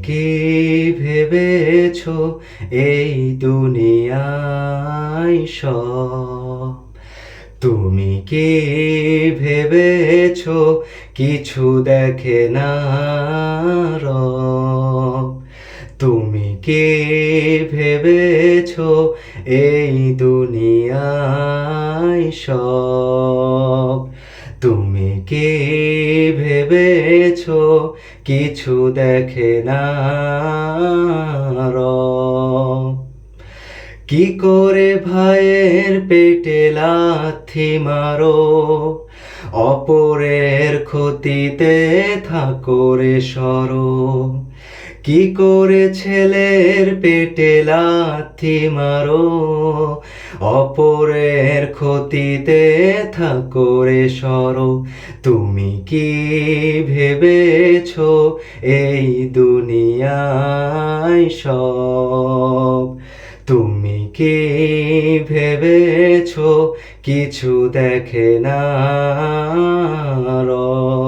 কি ভেবেছ এই দুনিয়ায় সব? তুমি কি ভেবেছ কিছু দেখে না রব? তুমি কি ভেবেছ এই দুনিয়ায় সব? তুমি কি ভেবেছ কিছু দেখে না রব? কি করে ভাইয়ের পেটে লাথি মারো, অপরের ক্ষতিতে থাকো রে সরো? কি করে ছেলের পেটে লাথি মারো, অপরের ক্ষতিতে থাকো রে সরো? তুমি কি ভেবেছ এই দুনিয়ায় সব? তুমি কি ভেবেছ কিছু দেখে না রব?